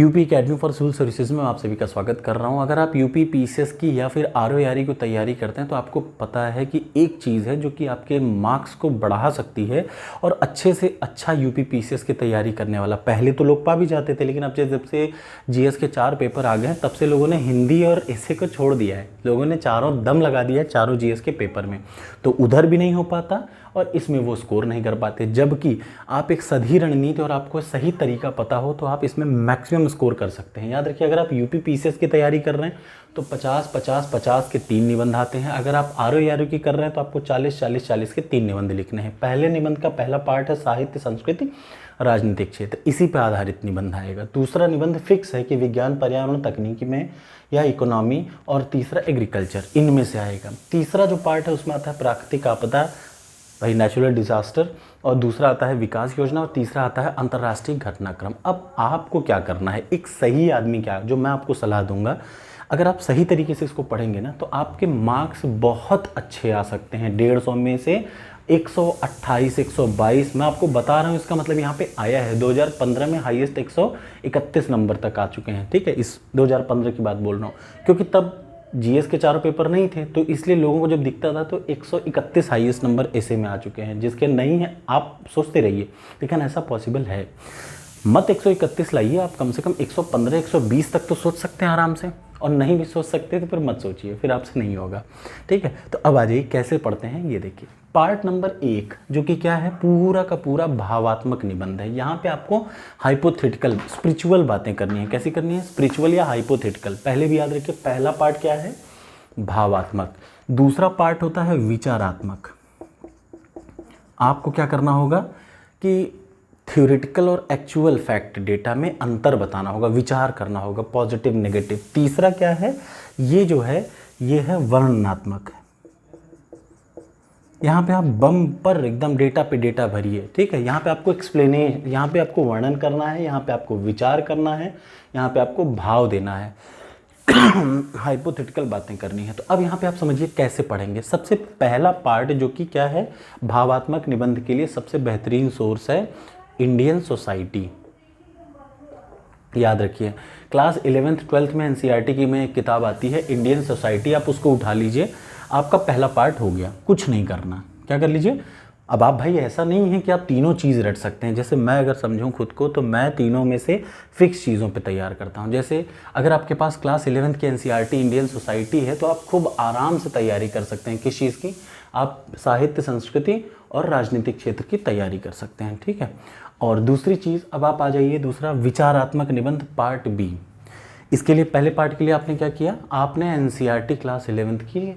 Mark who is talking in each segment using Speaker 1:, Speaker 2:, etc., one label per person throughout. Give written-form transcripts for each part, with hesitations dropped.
Speaker 1: UP academy for civil services में आप सभी का स्वागत कर रहा हूं। अगर आप यूपी पीसीएस की या फिर आरओ की तैयारी करते हैं तो आपको पता है कि एक चीज़ है जो कि आपके मार्क्स को बढ़ा सकती है और अच्छे से अच्छा यूपी पीसीएस की तैयारी करने वाला। पहले तो लोग पा भी जाते थे, लेकिन अब जब से जीएस के 4 पेपर आ गए हैं तब से लोगों ने हिंदी और एसए को छोड़ दिया है। लोगों ने चारों दम लगा दिया है चारों जीएस के पेपर में, तो उधर भी नहीं हो पाता और इसमें वो स्कोर नहीं कर पाते। जबकि आप एक सही रणनीति और आपको सही तरीका पता हो तो आप इसमें मैक्सिमम स्कोर कर सकते हैं। याद रखिए, अगर आप यूपी पीसीएस की तैयारी कर रहे हैं तो 50-50-50 के 3 निबंध आते हैं। अगर आप आरओ की कर रहे हैं तो आपको 40-40-40 के 3 निबंध लिखने हैं। पहले निबंध का पहला पार्ट है साहित्य, संस्कृति, राजनीतिक क्षेत्र, इसी पे आधारित निबंध आएगा। दूसरा निबंध फिक्स है कि विज्ञान, पर्यावरण, तकनीकी में या इकोनॉमी, और तीसरा एग्रीकल्चर, इनमें से आएगा। तीसरा जो पार्ट है उसमें आता है प्राकृतिक आपदा, भाई नेचुरल डिजास्टर, और दूसरा आता है विकास योजना, और तीसरा आता है अंतर्राष्ट्रीय घटनाक्रम। अब आपको क्या करना है, एक सही आदमी क्या, जो मैं आपको सलाह दूंगा, अगर आप सही तरीके से इसको पढ़ेंगे ना तो आपके मार्क्स बहुत अच्छे आ सकते हैं। 150 में से 128, 122 मैं आपको बता रहा हूँ। इसका मतलब यहाँ पे आया है 2015 में हाईएस्ट 131 नंबर तक आ चुके हैं। ठीक है, इस 2015 की बात बोल रहा हूँ, क्योंकि तब जीएस के चारों पेपर नहीं थे, तो इसलिए लोगों को जब दिखता था तो 131 हाईएस्ट नंबर ऐसे में आ चुके हैं। जिसके नहीं है आप सोचते रहिए, लेकिन ऐसा पॉसिबल है। मत 131 लाइए, आप कम से कम 115, 120 तक तो सोच सकते हैं आराम से, और नहीं भी सोच सकते तो फिर मत सोचिए, फिर आपसे नहीं होगा। ठीक है, तो अब आ जाइए कैसे पढ़ते हैं ये देखिए। पार्ट नंबर 1 जो कि क्या है, पूरा का पूरा भावात्मक निबंध है। यहाँ पे आपको हाइपोथेटिकल स्पिरिचुअल बातें करनी है। कैसी करनी है, स्पिरिचुअल या हाइपोथेटिकल। पहले भी याद रखिए, पहला पार्ट क्या है, भावात्मक। दूसरा पार्ट होता है विचारात्मक। आपको क्या करना होगा कि थ्योरेटिकल और एक्चुअल फैक्ट डेटा में अंतर बताना होगा, विचार करना होगा, पॉजिटिव नेगेटिव। तीसरा क्या है, ये जो है ये है वर्णनात्मक। यहाँ पे आप बम पर एकदम डेटा पे डेटा भरिए। ठीक है, यहाँ पे आपको एक्सप्लेनेशन, यहाँ पे आपको वर्णन करना है, यहाँ पे आपको विचार करना है, यहाँ पे आपको भाव देना है, हाइपोथेटिकल बातें करनी है। तो अब यहाँ पे आप समझिए कैसे पढ़ेंगे। सबसे पहला पार्ट जो कि क्या है, भावात्मक निबंध के लिए सबसे बेहतरीन सोर्स है इंडियन सोसाइटी। याद रखिए, क्लास 11th 12th में एनसीईआरटी की में एक किताब आती है इंडियन सोसाइटी, आप उसको उठा लीजिए, आपका पहला पार्ट हो गया। कुछ नहीं करना, क्या कर लीजिए। अब आप भाई ऐसा नहीं है कि आप तीनों चीज़ रट सकते हैं। जैसे मैं अगर समझूं खुद को तो मैं तीनों में से फिक्स चीज़ों पे तैयार करता हूं। जैसे अगर आपके पास क्लास 11th की एनसीईआरटी इंडियन सोसाइटी है तो आप खूब आराम से तैयारी कर सकते हैं। किस चीज़ की, आप साहित्य, संस्कृति और राजनीतिक क्षेत्र की तैयारी कर सकते हैं। ठीक है, और दूसरी चीज़, अब आप आ जाइए दूसरा, विचारात्मक निबंध पार्ट बी। इसके लिए पहले पार्ट के लिए आपने क्या किया, आपने एनसीईआरटी क्लास 11th की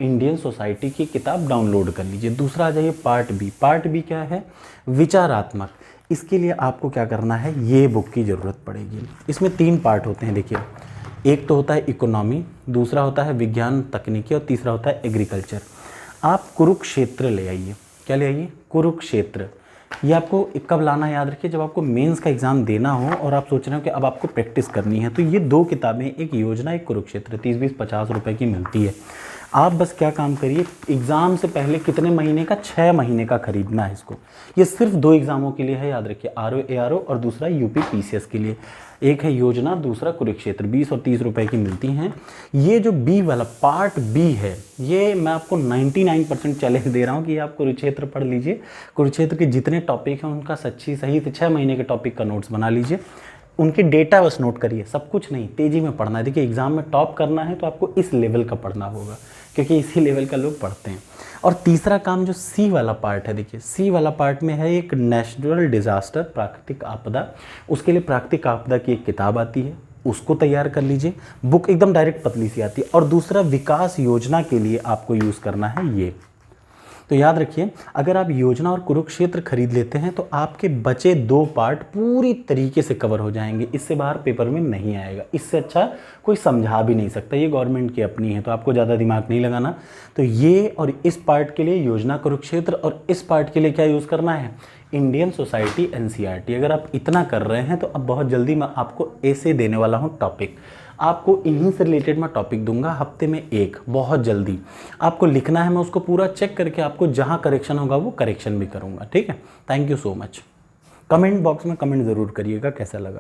Speaker 1: इंडियन सोसाइटी की किताब डाउनलोड कर लीजिए। दूसरा आ जाइए पार्ट बी। पार्ट बी क्या है, विचारात्मक। इसके लिए आपको क्या करना है, ये बुक की ज़रूरत पड़ेगी। इसमें 3 पार्ट होते हैं देखिए, एक तो होता है इकोनॉमी, दूसरा होता है विज्ञान तकनीकी, और तीसरा होता है एग्रीकल्चर। आप कुरुक्षेत्र ले आइए। क्या ले आइए, कुरुक्षेत्र। ये आपको कब लाना है, याद रखिए, जब आपको मेंस का एग्जाम देना हो और आप सोच रहे हो कि अब आपको प्रैक्टिस करनी है, तो ये 2 किताबें, एक योजना, एक कुरुक्षेत्र, 30-20-50 रुपए की मिलती है। आप बस क्या काम करिए, एग्ज़ाम से पहले कितने महीने का, 6 महीने का खरीदना है इसको। ये सिर्फ 2 एग्जामों के लिए है, याद रखिए, आरओ और दूसरा यूपी पीसीएस के लिए। एक है योजना, दूसरा कुरुक्षेत्र, 20 और 30 रुपए की मिलती हैं। ये जो बी वाला पार्ट बी है, ये मैं आपको 99% चैलेंज दे रहा हूँ कि आप कुरुक्षेत्र पढ़ लीजिए। कुरुक्षेत्र के जितने टॉपिक हैं उनका सच्ची सही 6 महीने के टॉपिक का नोट्स बना लीजिए, उनके डेटा बस नोट करिए, सब कुछ नहीं, तेज़ी में पढ़ना है। देखिए, एग्जाम में टॉप करना है तो आपको इस लेवल का पढ़ना होगा, क्योंकि इसी लेवल का लोग पढ़ते हैं। और तीसरा काम जो सी वाला पार्ट है, देखिए सी वाला पार्ट में है एक नेचुरल डिजास्टर, प्राकृतिक आपदा। उसके लिए प्राकृतिक आपदा की एक किताब आती है, उसको तैयार कर लीजिए। बुक एकदम डायरेक्ट पतली सी आती है। और दूसरा विकास योजना के लिए आपको यूज़ करना है ये। तो याद रखिए, अगर आप योजना और कुरुक्षेत्र खरीद लेते हैं तो आपके बचे 2 पार्ट पूरी तरीके से कवर हो जाएंगे। इससे बाहर पेपर में नहीं आएगा। इससे अच्छा कोई समझा भी नहीं सकता। ये गवर्नमेंट की अपनी है, तो आपको ज़्यादा दिमाग नहीं लगाना। तो ये और इस पार्ट के लिए योजना, कुरुक्षेत्र, और इस पार्ट के लिए क्या यूज़ करना है, इंडियन सोसाइटी, एनसीईआरटी। अगर आप इतना कर रहे हैं तो अब बहुत जल्दी मैं आपको ऐसे देने वाला हूँ टॉपिक। आपको इन्हीं से रिलेटेड मैं टॉपिक दूंगा हफ्ते में एक, बहुत जल्दी। आपको लिखना है, मैं उसको पूरा चेक करके आपको जहाँ करेक्शन होगा वो करेक्शन भी करूँगा। ठीक है, thank you so much. Comment box में कमेंट ज़रूर करिएगा कैसा लगा।